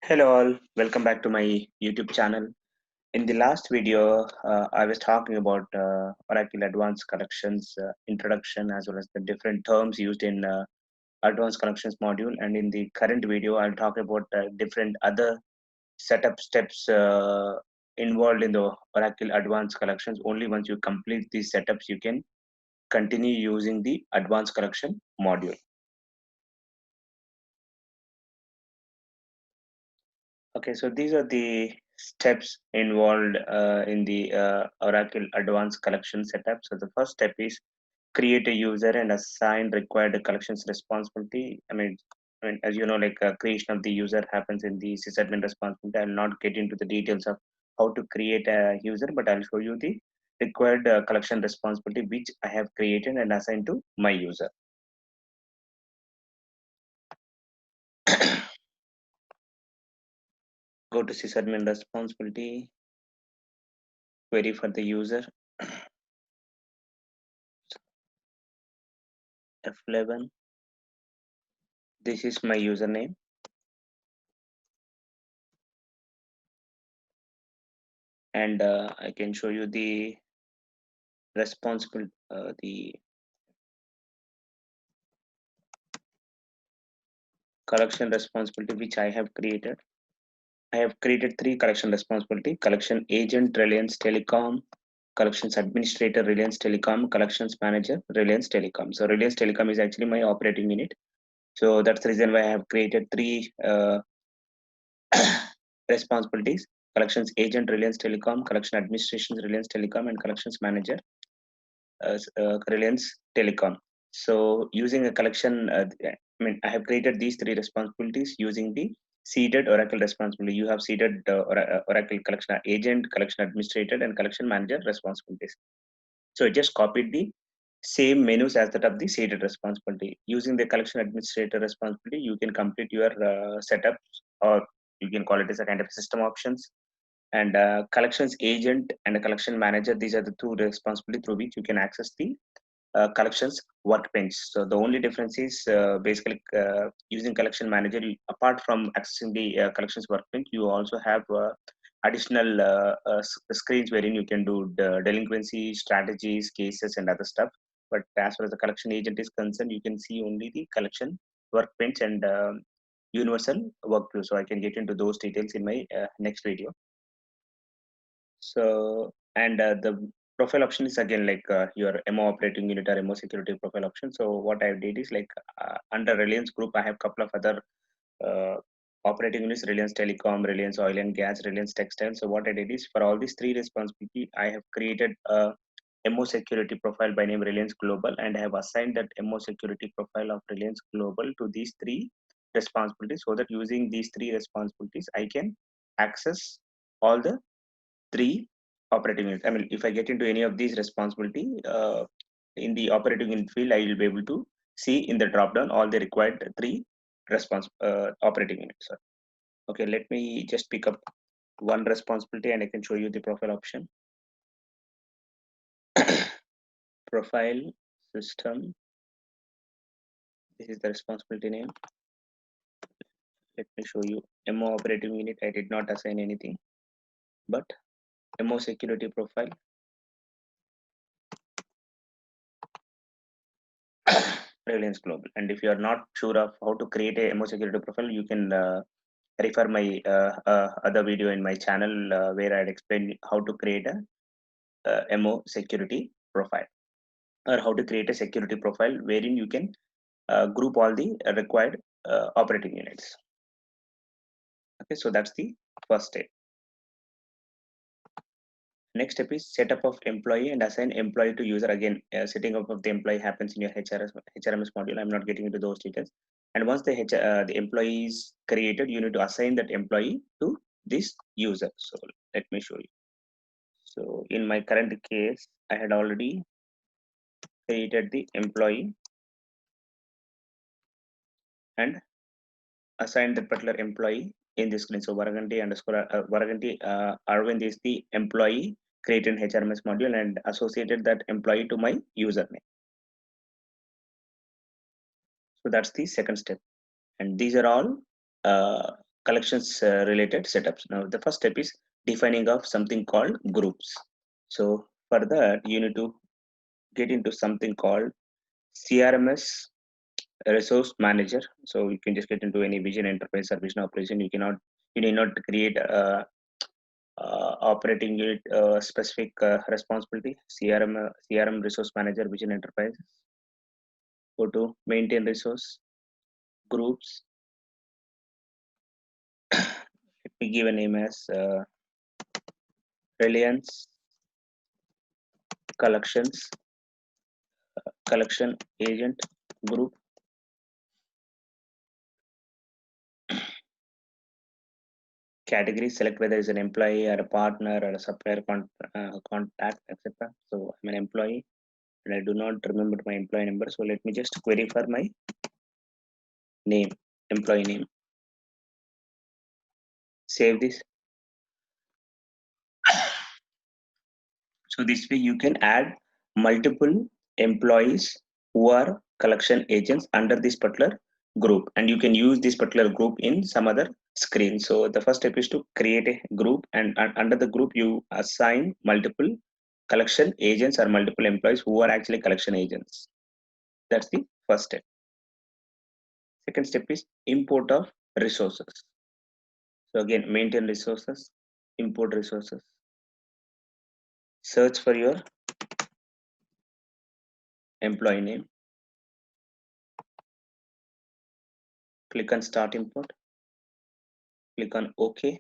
Hello all, welcome back to my YouTube channel. In the last video, I was talking about Oracle Advanced Collections introduction as well as the different terms used in Advanced Collections module. And in the current video, I'll talk about different other setup steps involved in the Oracle Advanced Collections. Only once you complete these setups, you can continue using the Advanced Collection module. Okay, so these are the steps involved in the Oracle Advanced Collection setup. So the first step is create a user and assign required collections responsibility. I mean, as you know, like creation of the user happens in the sysadmin responsibility. I'll not get into the details of how to create a user, but I'll show you the required collection responsibility which I have created and assigned to my user. Go to sysadmin responsibility, query for the user, F11. This is my username. And I can show you the responsible the collection responsibility which I have created. I have created three collection responsibility: collection agent Reliance Telecom, collections administrator Reliance Telecom, collections manager Reliance Telecom. So Reliance Telecom is actually my operating unit. So that's the reason why I have created three responsibilities: collections agent Reliance Telecom, collection administration Reliance Telecom, and collections manager Reliance Telecom. So using a collection, I have created these three responsibilities using the seeded Oracle responsibility. You have seeded Oracle collection agent, collection administrator, and collection manager responsibilities. So I just copied the same menus as that of the seeded responsibility. Using the collection administrator responsibility, you can complete your setups, or you can call it as a kind of system options. And collections agent and a collection manager, these are the two responsibility through which you can access the collections workbench. So the only difference is basically using collection manager, apart from accessing the collections workbench, you also have additional screens wherein you can do the delinquency strategies, cases, and other stuff. But as far as the collection agent is concerned, you can see only the collection workbench and universal workflow. So I can get into those details in my next video. So, and the profile option is again like your MO operating unit or MO security profile option. So what I did is like under Reliance Group, I have a couple of other uh, operating units: Reliance Telecom, Reliance Oil and Gas, Reliance Textile. So what I did is for all these three responsibility, I have created a MO security profile by name Reliance Global, and I have assigned that MO security profile of Reliance Global to these three responsibilities, so that using these three responsibilities, I can access all the three operating units. I mean, if I get into any of these responsibility in the operating unit field, I will be able to see in the drop down all the required three operating units. Okay, let me just pick up one responsibility and I can show you the profile option. Profile system. This is the responsibility name. Let me show you MO operating unit. I did not assign anything, but MO security profile. Reliance Global. And if you are not sure of how to create a MO security profile, you can refer my other video in my channel where I'd explain how to create a MO security profile, or how to create a security profile wherein you can group all the required operating units. Okay, so that's the first step. Next step is setup of employee and assign employee to user. Again, setting up of the employee happens in your HRMS module. I'm not getting into those details. And once the employee is created, you need to assign that employee to this user. So let me show you. So in my current case, I had already created the employee and assigned the particular employee in this screen. So Varaganti underscore Varaganti Arvind is the employee created in HRMS module and associated that employee to my username. So that's the second step. And these are all collections related setups. Now the first step is defining of something called groups. So for that you need to get into something called CRMS resource manager. So you can just get into any vision enterprise or vision operation. You need not create a operating unit specific responsibility. CRM resource manager vision enterprise. Go to maintain resource groups. Let me give a name as Reliance collections collection agent group. Category, select whether it's an employee or a partner or a supplier contact, etc. So I'm an employee and I do not remember my employee number. So let me just query for my name, employee name. Save this. So this way you can add multiple employees who are collection agents under this particular group, and you can use this particular group in some other screen. So the first step is to create a group, and under the group you assign multiple collection agents or multiple employees who are actually collection agents. That's the first step. Second step is import of resources. So again, maintain resources, import resources. Search for your employee name. Click on start import. Click on OK.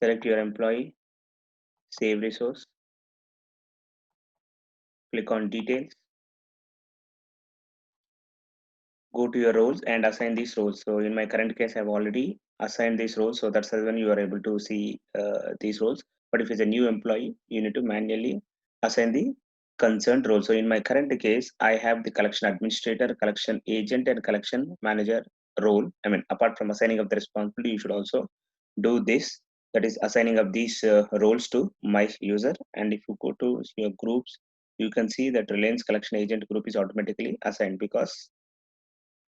Select your employee. Save resource. Click on details. Go to your roles and assign these roles. So in my current case, I've already assigned these roles. So that's when you are able to see these roles. But if it's a new employee, you need to manually assign the concerned role. So in my current case, I have the collection administrator, collection agent, and collection manager role. I mean, apart from assigning of the responsibility, you should also do this. That is assigning of these roles to my user. And if you go to your groups, you can see that Reliance collection agent group is automatically assigned, because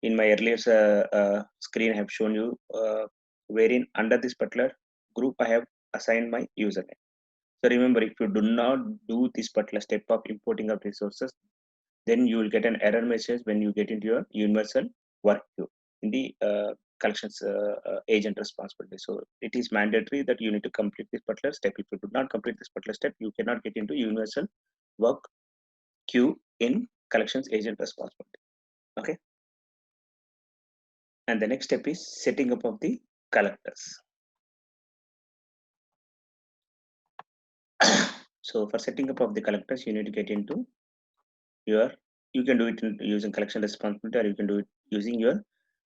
in my earlier screen I have shown you wherein under this particular group I have assigned my username. So remember, if you do not do this particular step of importing of resources, then you will get an error message when you get into your universal work queue in the collections agent responsibility. So it is mandatory that you need to complete this particular step. If you do not complete this particular step, you cannot get into universal work queue in collections agent responsibility. Okay. And the next step is setting up of the collectors. So for setting up of the collectors, you need to get into your, you can do it using collection responsibility, or you can do it using your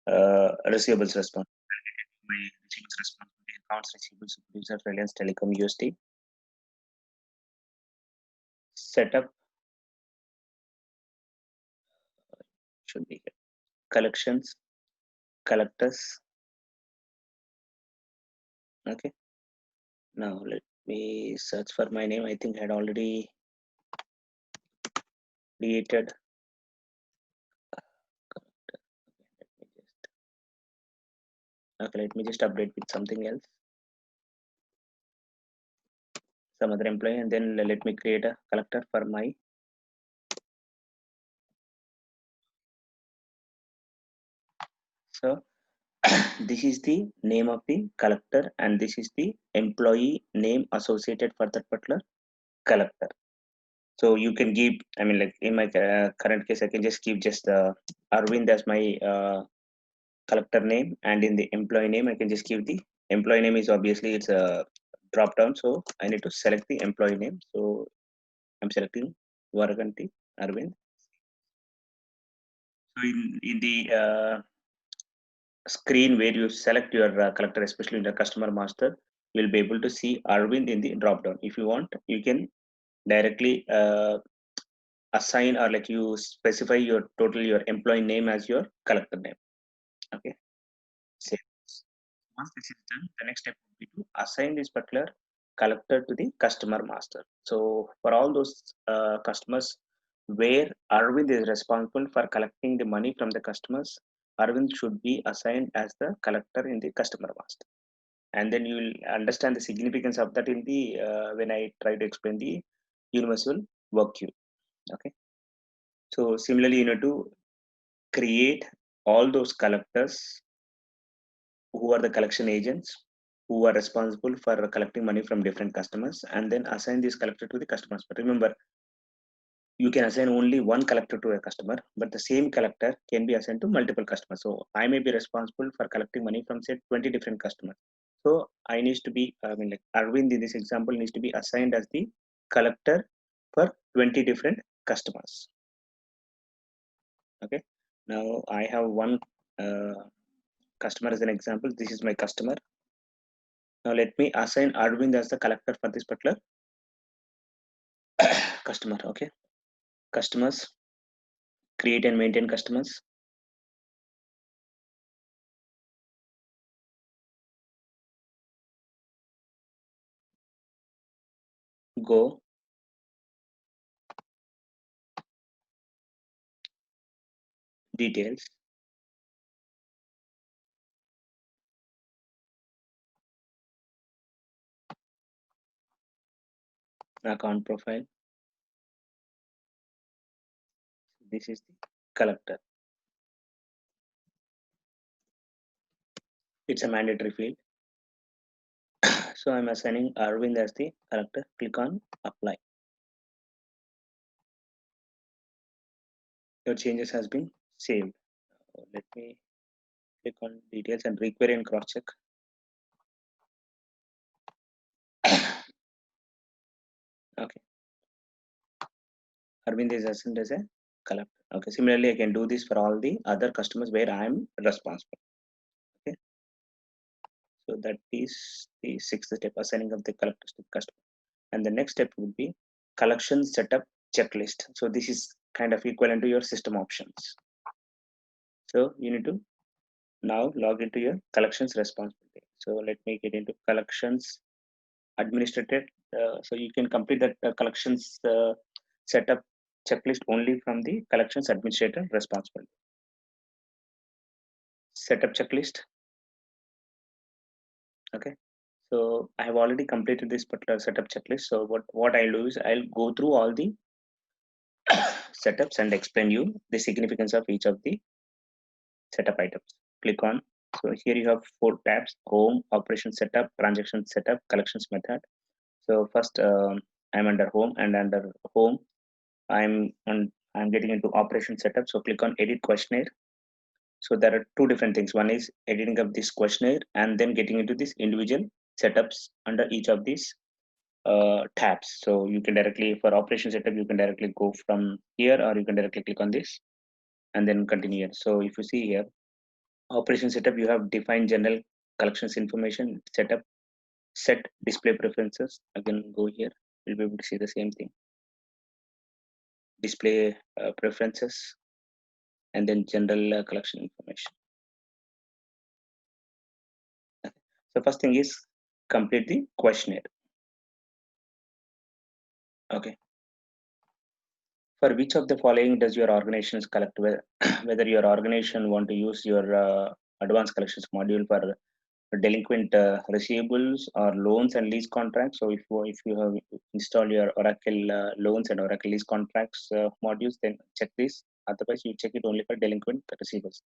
receivables responsibility. My receivables responsibility, accounts receivables producer, Reliance Telecom USD. Setup should be collections, collectors. Okay. Now let me search for my name. I think I had already created. Okay, let me just update with something else, some other employee, and then let me create a collector for my. So this is the name of the collector, and this is the employee name associated for that particular collector. So you can give, I mean, like in my current case, I can just keep just Arvind as my collector name, and in the employee name, I can just give the employee name is obviously it's a drop down. So I need to select the employee name. So I'm selecting Varaganti Arvind. So in the screen where you select your collector, especially in the customer master, you'll be able to see Arvind in the drop down. If you want, you can directly assign, or like you specify your total your employee name as your collector name. Okay. Save. Once this is done, the next step will be to assign this particular collector to the customer master. So for all those customers where Arvind is responsible for collecting the money from the customers, Arvind should be assigned as the collector in the customer master. And then you will understand the significance of that in the when I try to explain the universal work queue. Okay. So similarly, you need to create all those collectors who are the collection agents who are responsible for collecting money from different customers, and then assign this collector to the customers. But remember, you can assign only one collector to a customer, but the same collector can be assigned to multiple customers. So I may be responsible for collecting money from say 20 different customers. So I needs to be, I mean, like Arvind in this example needs to be assigned as the collector for 20 different customers. Okay. Now I have one customer as an example. This is my customer. Now let me assign Arvind as the collector for this particular customer. Okay. Customers, create and maintain customers. Go. Details. Account profile. This is the collector. It's a mandatory field. So I'm assigning Arvind as the collector. Click on apply. Your changes has been saved. Let me click on details and require and cross check. Okay. Arvind is assigned as a collector. Okay. Similarly, I can do this for all the other customers where I am responsible. Okay. So that is the sixth step, assigning of the collectors to the customer. And the next step would be collection setup checklist. So this is kind of equivalent to your system options. So you need to now log into your collections responsibility. So let me get into collections administrator. So you can complete that collections setup checklist only from the collections administrator responsibility. Setup checklist. Okay. So I have already completed this particular setup checklist. So what I'll do is I'll go through all the setups and explain you the significance of each of the setup items. Click on. So here you have 4 tabs: home, operation setup, transaction setup, collections method. So first I'm under home, and under home I'm getting into operation setup. So click on edit questionnaire. So there are 2 different things. One is editing of this questionnaire and then getting into this individual setups under each of these tabs. So you can directly, for operation setup, you can directly go from here, or you can directly click on this and then continue here. So if you see here, operation setup, you have defined general collections information, setup, set display preferences. Again, go here, you'll be able to see the same thing. Display preferences, and then general collection information. So first thing is complete the questionnaire. Okay. For which of the following does your organization collect? Whether your organization want to use your advanced collections module for delinquent receivables or loans and lease contracts. So if you have installed your Oracle loans and Oracle lease contracts modules, then check this. Otherwise, you check it only for delinquent receivables.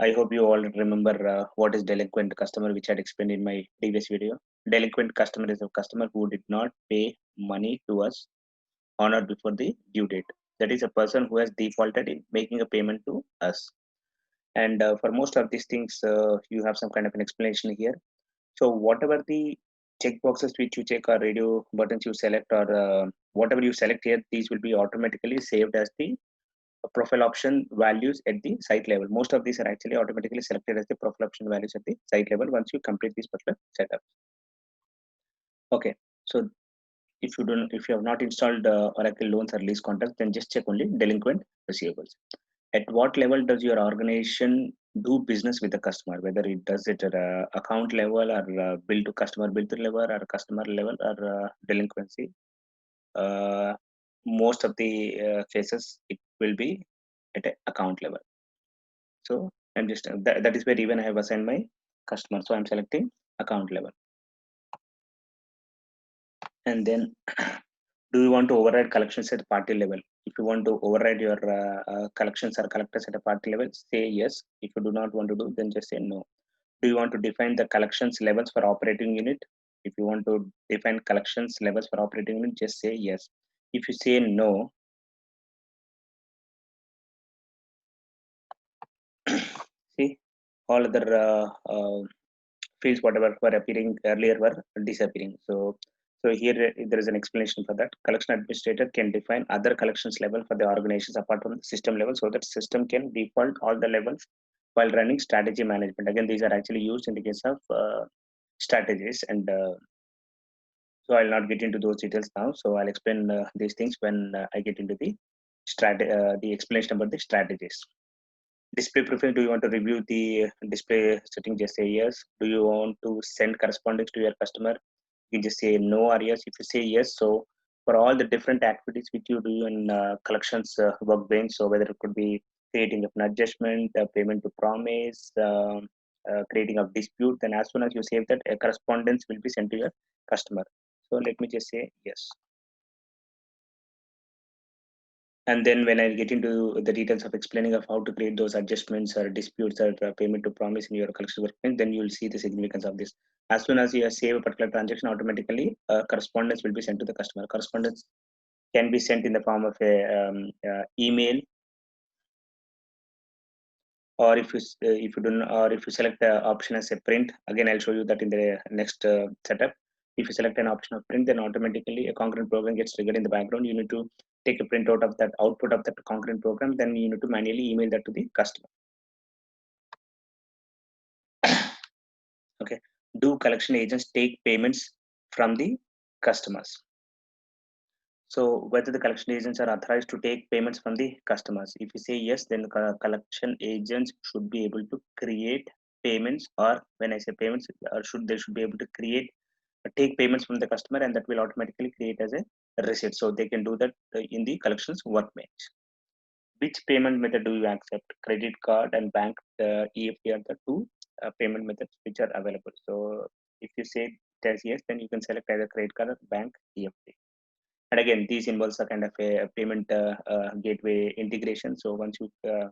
I hope you all remember what is delinquent customer, which I had explained in my previous video. Delinquent customer is a customer who did not pay money to us on or before the due date. That is a person who has defaulted in making a payment to us. And for most of these things, you have some kind of an explanation here. So whatever the check boxes which you check, or radio buttons you select, or whatever you select here, these will be automatically saved as the profile option values at the site level. Most of these are actually automatically selected as the profile option values at the site level once you complete this particular setup. Okay, so if you have not installed Oracle loans or lease contracts, then just check only delinquent receivables. At what level does your organization do business with the customer? Whether it does it at a account level, or bill to customer bill to level, or customer level, or delinquency. Uh, Most of the cases it will be at an account level. So I'm just that is where even I have assigned my customer. So I'm selecting account level, and then do you want to override collections at party level? If you want to override your collections or collectors at a party level, say yes. If you do not want to do, then just say no. Do you want to define the collections levels for operating unit? If you want to define collections levels for operating unit, just say yes. If you say no, see all other fields whatever were appearing earlier were disappearing. So here there is an explanation for that. Collection administrator can define other collections level for the organizations apart from the system level, so that system can default all the levels while running strategy management. Again, these are actually used in the case of strategies, and so I'll not get into those details now. So I'll explain these things when I get into the explanation about the strategies. Display preference, do you want to review the display setting? Just say yes. Do you want to send correspondence to your customer? You just say no or yes. If you say yes, so for all the different activities which you do in collections workbench, so whether it could be creating of an adjustment, payment to promise, creating of dispute, then as soon as you save that, a correspondence will be sent to your customer. So let me just say yes. And then when I get into the details of explaining of how to create those adjustments or disputes or payment to promise in your collection workbench, then you will see the significance of this. As soon as you save a particular transaction, automatically correspondence will be sent to the customer. Correspondence can be sent in the form of a email, or if you do not, or if you select the option as a print. Again, I'll show you that in the next setup. If you select an option of print, then automatically a concurrent program gets triggered in the background. You need to take a printout of that output of that concurrent program, then you need to manually email that to the customer. Okay, do collection agents take payments from the customers? So whether the collection agents are authorized to take payments from the customers. If you say yes, then the collection agents should be able to create payments, or when I say payments, they should be able to create take payments from the customer, and that will automatically create as a receipt. So they can do that in the collections workbench. Which payment method do you accept? Credit card and bank EFT are the two payment methods which are available. So if you say there's yes, then you can select either credit card or bank EFT. And again, these involves a kind of a payment gateway integration. So once you uh,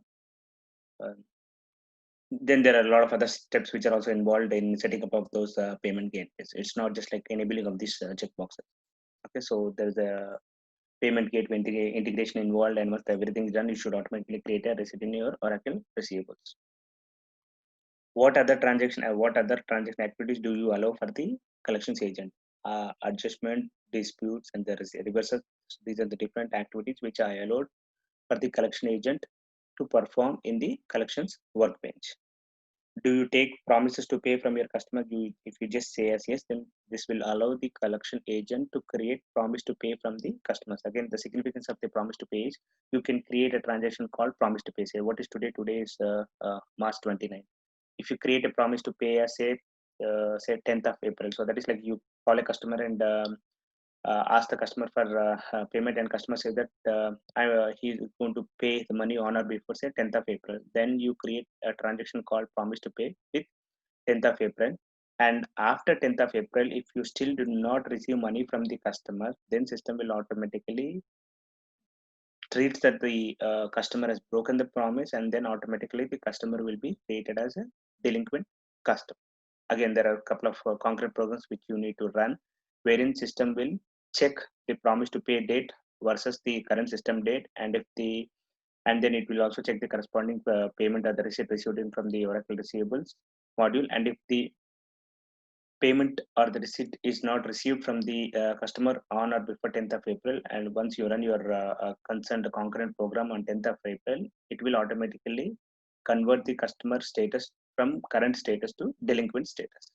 then there are a lot of other steps which are also involved in setting up of those payment gateways. It's not just like enabling of these checkboxes. Okay, so there's a payment gateway integration involved, and once everything is done, you should automatically create a receipt in your Oracle receivables. What other transaction activities do you allow for the collections agent? Adjustment, disputes, and the reversals. These are the different activities which I allowed for the collection agent to perform in the collections workbench. Do you take promises to pay from your customer? If you just say yes, then this will allow the collection agent to create promise to pay from the customers. Again, the significance of the promise to pay is you can create a transaction called promise to pay. Say what is today? Today is March 29. If you create a promise to pay as say 10th of April, so that is like you call a customer and ask the customer for payment, and customer says that he is going to pay the money on or before say 10th of April. Then you create a transaction called promise to pay with 10th of April. And after 10th of April, if you still do not receive money from the customer, then system will automatically treats that the customer has broken the promise, and then automatically the customer will be created as a delinquent customer. Again, there are a couple of concrete programs which you need to run, wherein system will check the promise to pay date versus the current system date, and if the and then it will also check the corresponding payment or the receipt received in from the Oracle receivables module. And if the payment or the receipt is not received from the customer on or before 10th of April, and once you run your concerned concurrent program on 10th of April, it will automatically convert the customer status from current status to delinquent status.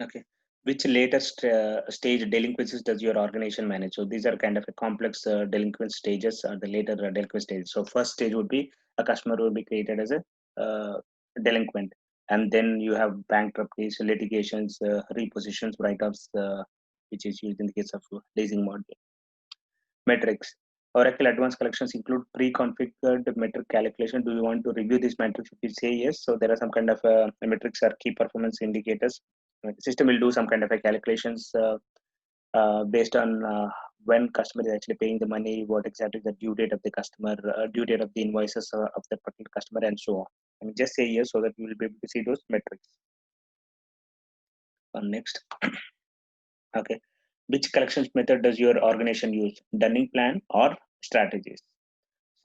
Okay. Which latest stage delinquencies does your organization manage? So these are kind of a complex delinquent stages, or the later delinquent stages. So first stage would be a customer will be created as a delinquent, and then you have bankruptcies, litigations, repositions, write-offs, which is used in the case of leasing model. Metrics. Oracle Advanced Collections include pre-configured metric calculation. Do you want to review these metrics? If you say yes, so there are some kind of metrics or key performance indicators. The system will do some kind of a calculations based on when customer is actually paying the money, what exactly the due date of the customer, due date of the invoices of the particular customer, and so on. I mean, just say yes so that you will be able to see those metrics. Next. Okay. Which collections method does your organization use? Dunning plan or strategies?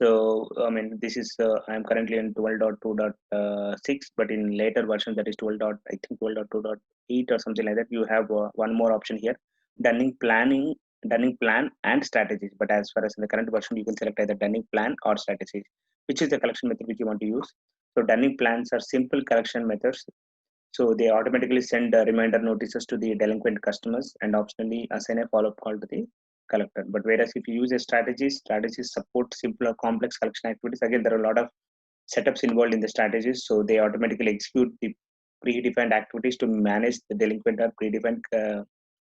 So, I mean, this is, I'm currently in 12.2.6, but in later version, that is 12. I think 12.2.8 or something like that, you have one more option here, Dunning planning, Dunning plan and strategies. But as far as in the current version, you can select either Dunning plan or strategies, which is the collection method which you want to use. So Dunning plans are simple collection methods. So they automatically send reminder notices to the delinquent customers and optionally assign a follow-up call to the collector. But whereas if you use a strategies support simpler complex collection activities. Again, there are a lot of setups involved in the strategies, so they automatically execute the predefined activities to manage the delinquent or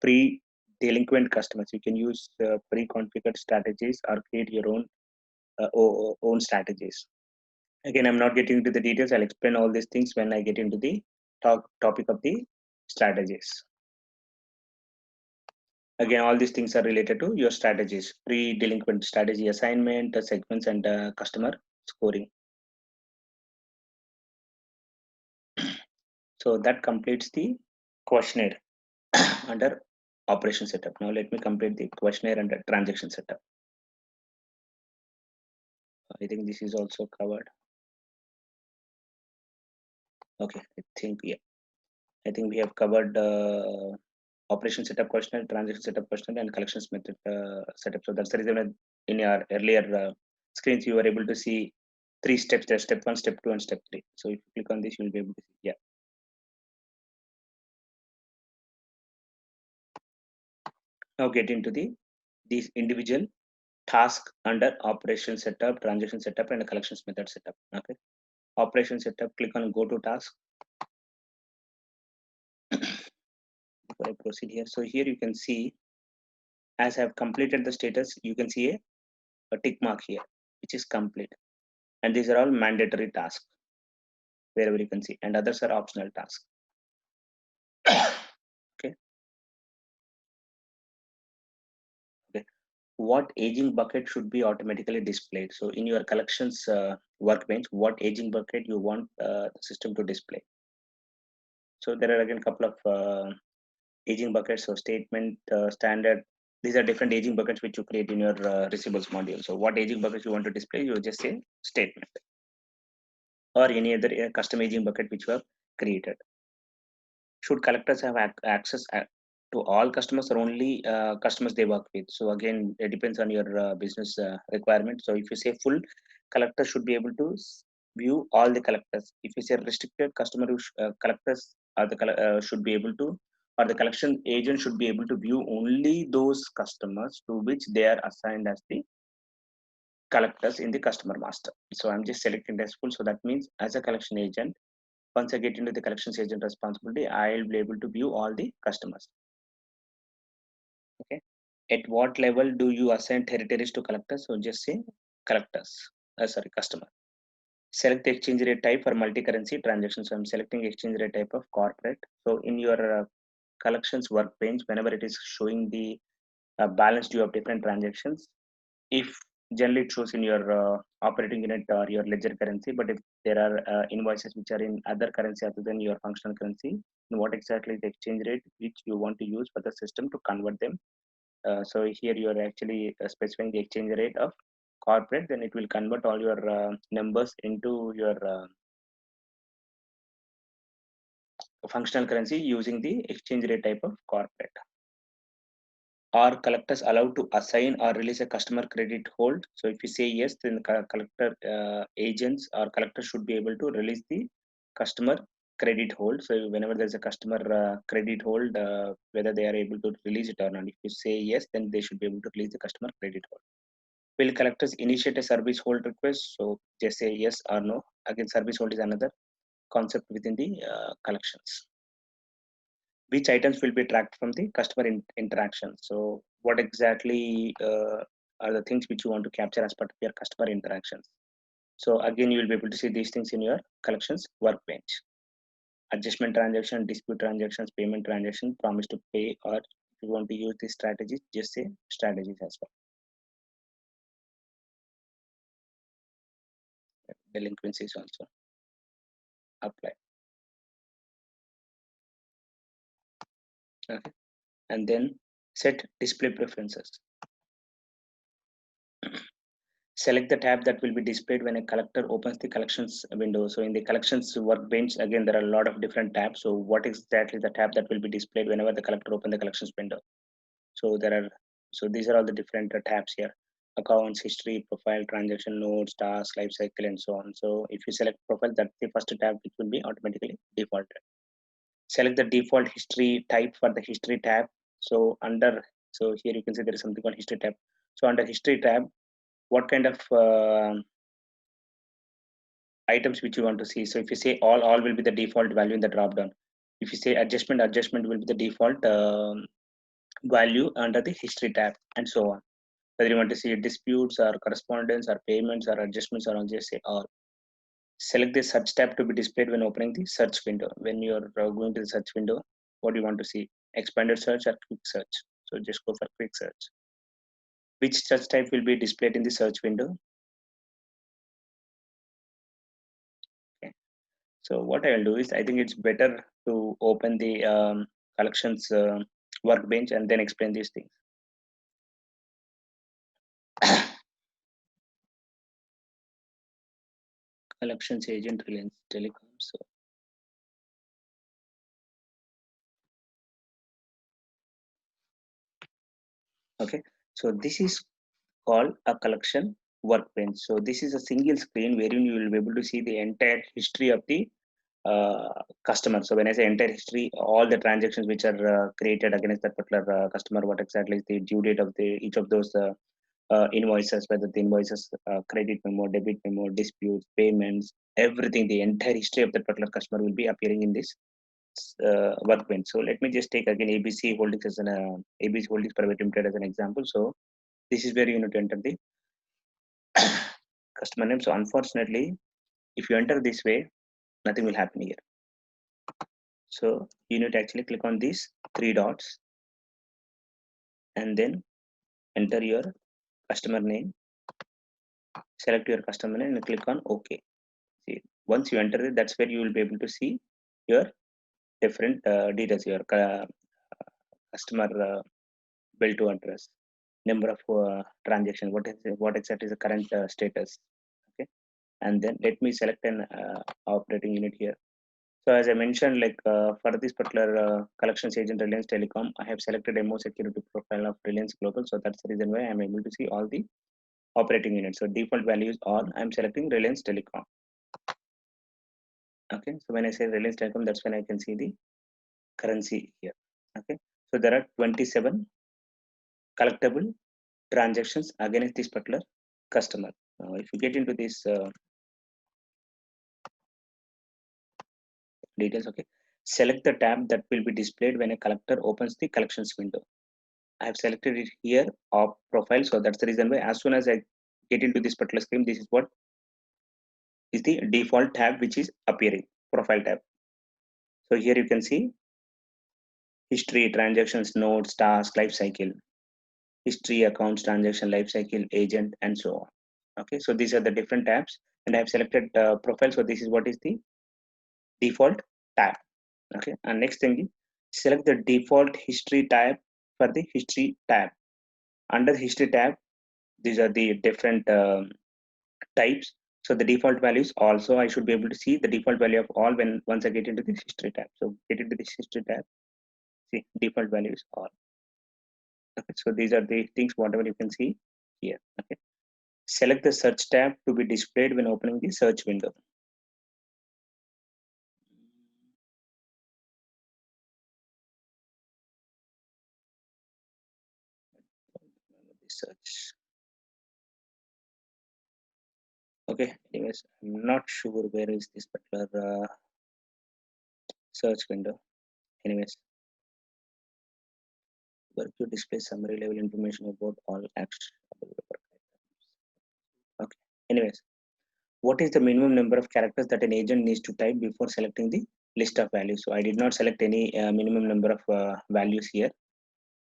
pre-delinquent customers. You can use pre-configured strategies or create your own strategies. Again, I'm not getting into the details. I'll explain all these things when I get into the topic of the strategies. Again, all these things are related to your strategies: pre-delinquent strategy assignment, segments, and customer scoring. So that completes the questionnaire under operation setup. Now let me complete the questionnaire under transaction setup. I think this is also covered. Okay, I think we have covered operation setup questionnaire, transaction setup questionnaire, and collections method setup. So that's the reason in your earlier screens you were able to see 3 steps there: step 1, step 2, and step 3. So if you click on this, you will be able to see. Yeah. Now get into these individual task under operation setup, transaction setup, and collections method setup. Okay. Operation setup, click on go to task. Before I proceed here, so here you can see, as I have completed the status, you can see a tick mark here, which is complete. And these are all mandatory tasks, wherever you can see, and others are optional tasks. Okay. Okay. What aging bucket should be automatically displayed? So in your collections workbench, what aging bucket you want the system to display? So there are again a couple of aging buckets. So statement, standard. These are different aging buckets which you create in your receivables module. So what aging buckets you want to display? You just say statement or any other custom aging bucket which you have created. Should collectors have access to all customers or only customers they work with? So again, it depends on your business requirement. So if you say full, collectors should be able to view all the collectors. If you say restricted, collectors are should be able to, or the collection agent should be able to view only those customers to which they are assigned as the collectors in the customer master. So I'm just selecting as full. So that means as a collection agent, once I get into the collections agent responsibility, I'll be able to view all the customers. Okay. At what level do you assign territories to collectors? So just say collectors, customer. Select the exchange rate type for multi-currency transactions. So I'm selecting exchange rate type of corporate. So in your collections workbench, whenever it is showing the balance due of different transactions, if generally it shows in your operating unit or your ledger currency, but if there are invoices which are in other currency other than your functional currency, then what exactly is the exchange rate which you want to use for the system to convert them? So here you are actually specifying the exchange rate of corporate, then it will convert all your numbers into your functional currency using the exchange rate type of corporate. Are collectors allowed to assign or release a customer credit hold? So if you say yes, then the collector agents or collectors should be able to release the customer credit hold. So whenever there's a customer credit hold, whether they are able to release it or not. If you say yes, then they should be able to release the customer credit hold. Will collectors initiate a service hold request? So just say yes or no. Again, service hold is another concept within the collections. Which items will be tracked from the customer interaction? So what exactly are the things which you want to capture as part of your customer interactions. So again, you will be able to see these things in your collections workbench. Adjustment transaction, dispute transactions, payment transaction, promise to pay, or if you want to use these strategies, just say strategies as well. Delinquencies also apply. Okay, and then set display preferences. Select the tab that will be displayed when a collector opens the collections window. So in the collections workbench, again, there are a lot of different tabs. So what is exactly the tab that will be displayed whenever the collector opens the collections window? So these are all the different tabs here: accounts, history, profile, transaction notes, tasks, life cycle, and so on. So if you select profile, that's the first tab which will be automatically defaulted. Select the default history type for the history tab. So here you can see there is something called history tab. So under history tab, what kind of items which you want to see? So if you say all will be the default value in the drop down. If you say adjustment will be the default value under the history tab, and so on. Whether you want to see disputes or correspondence or payments or adjustments, or just say all. Select the search tab to be displayed when opening the search window. When you're going to the search window, what do you want to see? Expanded search or quick search? So just go for quick search. Which search type will be displayed in the search window? Okay. So what I'll do is, I think it's better to open the collections workbench and then explain these things. Collections agent, Reliance Telecom. So okay, so this is called a collection workbench. So this is a single screen wherein you will be able to see the entire history of the customer. So when I say entire history, all the transactions which are created against that particular customer, what exactly is the due date of the each of those invoices, whether the invoices, credit memo, debit memo, disputes, payments, everything, the entire history of that particular customer will be appearing in this workbench. So let me just take again ABC Holdings as an ABC Holdings Private Limited as an example. So this is where you need to enter the customer name. So unfortunately, if you enter this way, nothing will happen here. So you need to actually click on these three dots and then enter your customer name, select your customer name and click on OK. See, once you enter it, that's where you will be able to see your different details, your customer bill to address, number of transaction, what exactly is the current status. Okay, and then let me select an operating unit here. So as I mentioned, like for this particular collections agent Reliance Telecom, I have selected a more security profile of Reliance Global. So that's the reason why I'm able to see all the operating units. So default values all, I'm selecting Reliance Telecom. Okay, so when I say Reliance Telecom, that's when I can see the currency here. Okay, so there are 27 collectible transactions against this particular customer. Now, if you get into this details, okay, select the tab that will be displayed when a collector opens the collections window. I have selected it here of profile, so that's the reason why as soon as I get into this particular screen, this is what is the default tab which is appearing, profile tab. So here you can see history, transactions, notes, task, life cycle, history, accounts, transaction, life cycle, agent, and so on. Okay, so these are the different tabs, and I have selected profile. So this is what is the default tab. Okay, and next thing is select the default history tab for the history tab. Under history tab, these are the different types. So the default values also, I should be able to see the default value of all when once I get into this history tab. So get into this history tab, see default values all. Okay, so these are the things whatever you can see here. Okay, select the search tab to be displayed when opening the search window. Search. Okay, anyways, I'm not sure where is this particular search window. Anyways, work to display summary level information about all apps Okay. Anyways, what is the minimum number of characters that an agent needs to type before selecting the list of values? So I did not select any minimum number of values here.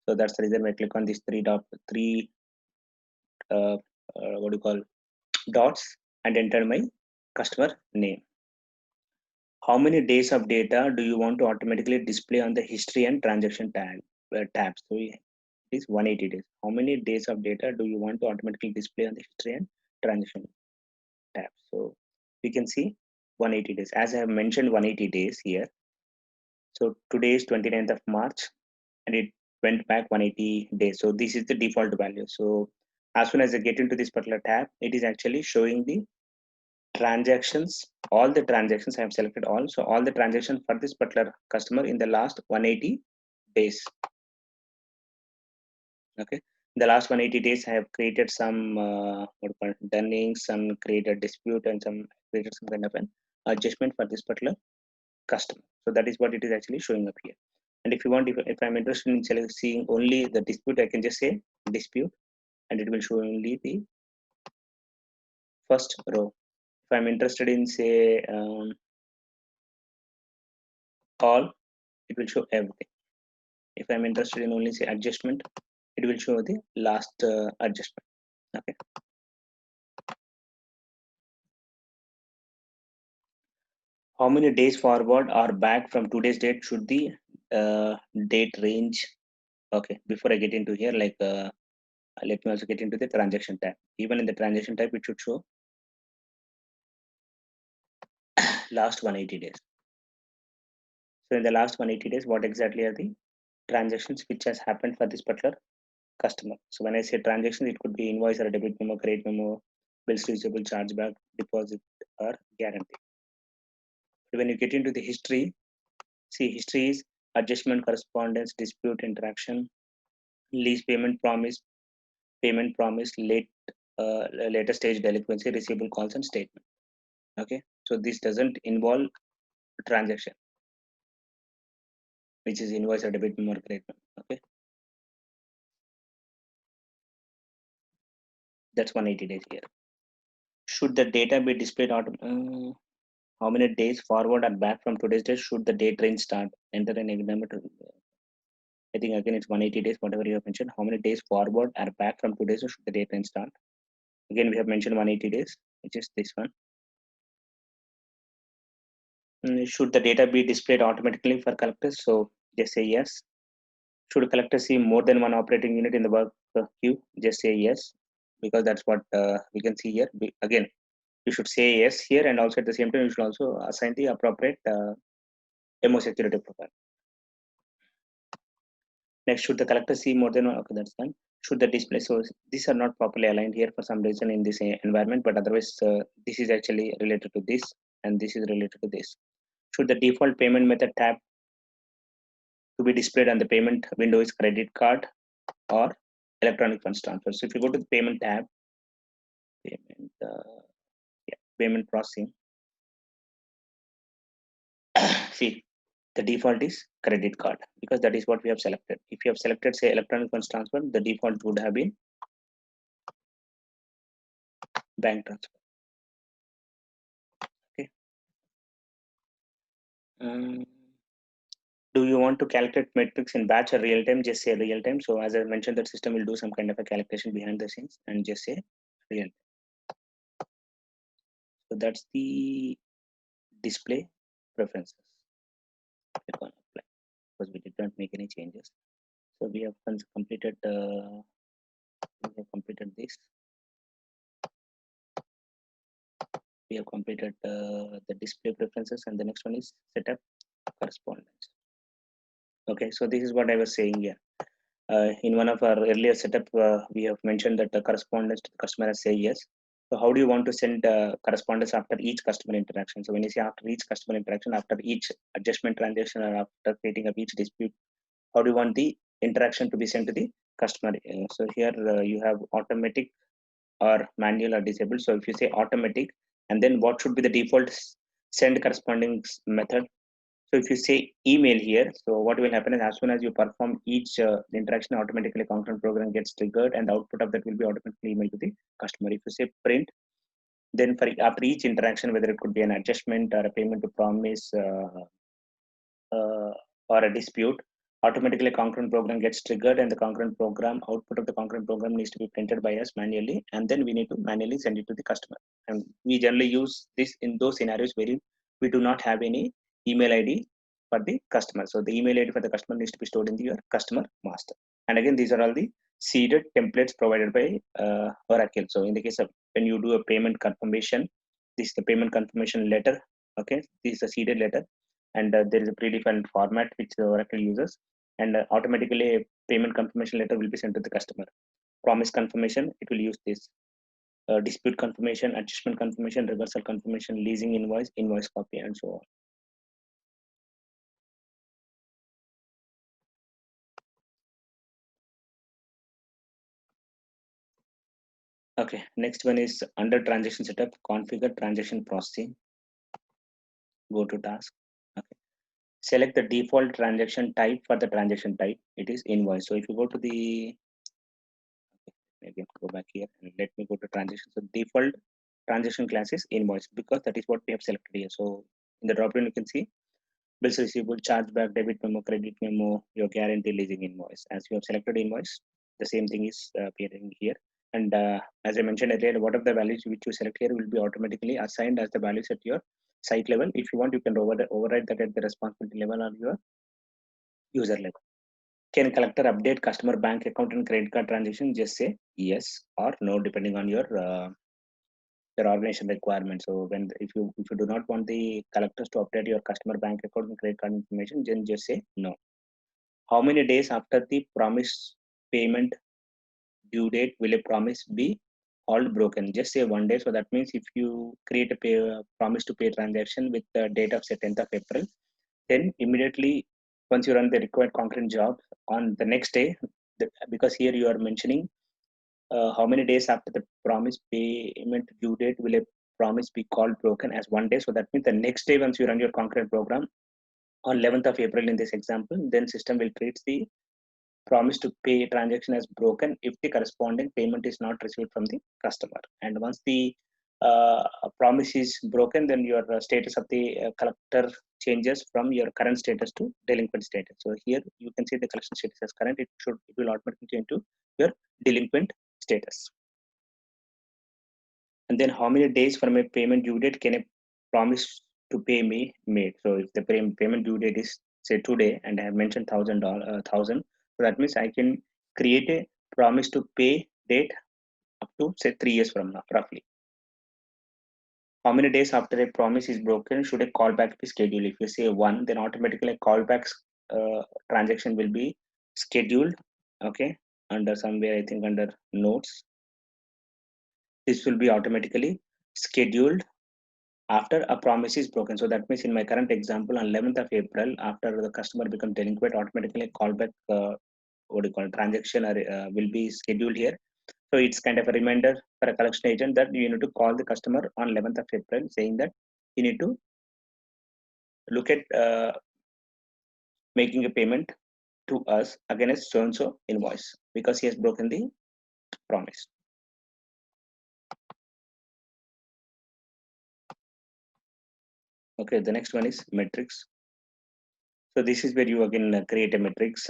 So that's the reason I click on these three what do you call dots and enter my customer name. How many days of data do you want to automatically display on the history and transaction tabs? So it is 180 days. How many days of data do you want to automatically display on the history and transaction tab? So we can see 180 days. As I have mentioned 180 days here. So today is 29th of March and it went back 180 days. So this is the default value. So as soon as I get into this particular tab, it is actually showing the transactions, all the transactions. I have selected all. So all the transactions for this particular customer in the last 180 days. Okay. In the last 180 days, I have created some dunning, some created dispute, and some created some kind of an adjustment for this particular customer. So that is what it is actually showing up here. And if you want, if I'm interested in seeing only the dispute, I can just say dispute, and it will show only the first row. If I'm interested in say all, it will show everything. If I'm interested in only say adjustment, it will show the last adjustment. Okay. How many days forward or back from today's date should the date range? Okay, before I get into here, like let me also get into the transaction tab. Even in the transaction tab, it should show last 180 days. So in the last 180 days, what exactly are the transactions which has happened for this particular customer? So when I say transaction, it could be invoice or a debit memo, credit memo, bills receivable, chargeback, deposit, or guarantee. When you get into the history, see history is adjustment, correspondence, dispute, interaction, lease payment promise, later stage delinquency, receivable calls, and statement. Okay, so this doesn't involve transaction, which is invoice or debit memo or credit memo. Okay, that's 180 days here. Should the data be displayed how many days forward or back from today's date should the date range start? Enter an agreement. I think again it's 180 days, whatever you have mentioned. How many days forward or back from today's should the date range start? Again, we have mentioned 180 days, which is this one. Should the data be displayed automatically for collectors? So just say yes. Should a collector see more than one operating unit in the work queue? Just say yes, because that's what we can see here. Again, you should say yes here, and also at the same time, you should also assign the appropriate MO security profile. Next, should the collector see more than one? Okay, that's fine. Should the display, so these are not properly aligned here for some reason in this environment, but otherwise, this is actually related to this, and this is related to this. Should the default payment method tab to be displayed on the payment window is credit card or electronic funds transfer? So if you go to the payment tab, payment processing, see the default is credit card because that is what we have selected. If you have selected say electronic funds transfer, the default would have been bank transfer. Okay. Do you want to calculate metrics in batch or real time? Just say real time. So as I mentioned, that system will do some kind of a calculation behind the scenes and just say real time. So that's the display preferences. Click on apply because we did not make any changes. So we have completed this. We have completed the display preferences, and the next one is setup correspondence. Okay, so this is what I was saying here. In one of our earlier setup, we have mentioned that the correspondence to the customer has say yes. So how do you want to send correspondence after each customer interaction? So when you say after each customer interaction, after each adjustment transaction, or after creating of each dispute, how do you want the interaction to be sent to the customer? So here you have automatic or manual or disabled. So if you say automatic, and then what should be the default send corresponding method? So if you say email here, so what will happen is as soon as you perform each interaction, automatically concurrent program gets triggered and the output of that will be automatically emailed to the customer. If you say print, then for after each interaction, whether it could be an adjustment or a payment to promise or a dispute, automatically a concurrent program gets triggered and the concurrent program output of the concurrent program needs to be printed by us manually, and then we need to manually send it to the customer. And we generally use this in those scenarios where we do not have any email ID for the customer. So the email ID for the customer needs to be stored in your customer master. And again, these are all the seeded templates provided by Oracle. So in the case of when you do a payment confirmation, this is the payment confirmation letter. Okay, this is a seeded letter, and there is a predefined format which the Oracle uses, and automatically a payment confirmation letter will be sent to the customer. Promise confirmation, it will use this. Dispute confirmation, adjustment confirmation, reversal confirmation, leasing invoice, invoice copy, and so on. Okay, next one is under transaction setup, configure transaction processing. Go to task. Okay. Select the default transaction type for the transaction type. It is invoice. So if you go to the, again, go back here and let me go to transaction. So default transaction class is invoice because that is what we have selected here. So in the dropdown, you can see bills receivable, chargeback, debit memo, credit memo, your guarantee, leasing invoice. As you have selected invoice, the same thing is appearing here. And as I mentioned earlier, whatever the values which you select here will be automatically assigned as the values at your site level. If you want, you can override that at the responsibility level or your user level. Can collector update customer bank account and credit card transaction? Just say yes or no, depending on your organization requirement. So when if you do not want the collectors to update your customer bank account and credit card information, then just say no. How many days after the promise payment due date will a promise be called broken? Just say 1 day. So that means if you create a promise to pay transaction with the date of say 10th of April, then immediately once you run the required concurrent job on the next day, because here you are mentioning how many days after the promise payment due date will a promise be called broken as 1 day. So that means the next day once you run your concurrent program on 11th of April in this example, then system will treat the promise to pay transaction as broken if the corresponding payment is not received from the customer. And once the promise is broken, then your status of the collector changes from your current status to delinquent status. So here you can see the collection status as current. It will automatically change to your delinquent status. And then how many days from a payment due date can a promise to pay me made? So if the payment due date is say today, and I have mentioned thousand, so that means I can create a promise to pay date up to say 3 years from now, roughly. How many days after a promise is broken should a callback be scheduled? If you say 1, then automatically a callback transaction will be scheduled. Okay, under somewhere I think under notes, this will be automatically scheduled after a promise is broken. So that means in my current example, on 11th of April, after the customer becomes delinquent, automatically a callback, what do you call it, transaction will be scheduled here. So it's kind of a reminder for a collection agent that you need to call the customer on 11th of April saying that you need to look at making a payment to us against so-and-so invoice because he has broken the promise. Okay, the next one is metrics. So this is where you again create a metrics.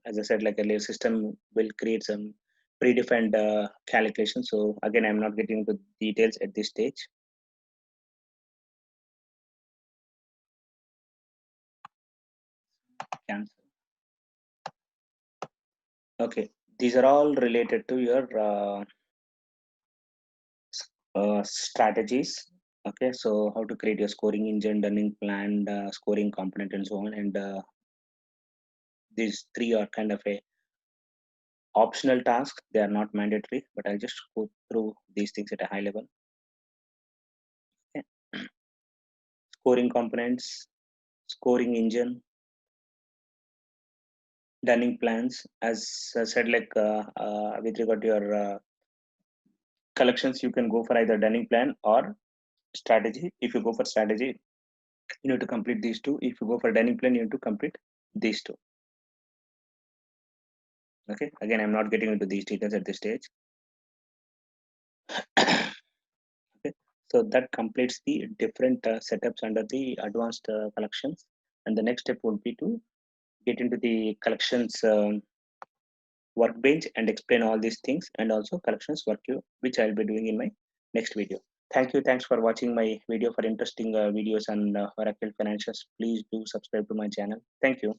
As I said, like earlier, system will create some predefined calculation. So again, I'm not getting into details at this stage. Cancel. Okay, these are all related to your strategies. Okay, so how to create your scoring engine, Dunning plan, scoring component, and so on. And these three are kind of a optional task. They are not mandatory, but I'll just go through these things at a high level. Okay. Scoring components, scoring engine, Dunning plans. As I said, like with regard to your collections, you can go for either Dunning plan or strategy. If you go for strategy, You need to complete these two. If you go for dining plan, you need to complete these two. Okay, again, I'm not getting into these details at this stage. Okay, so that completes the different setups under the advanced collections, and the next step would be to get into the collections workbench and explain all these things, and also collections workflow, which I'll be doing in my next video. Thanks for watching my video. For interesting videos on Oracle Financials, please do subscribe to my channel. Thank you.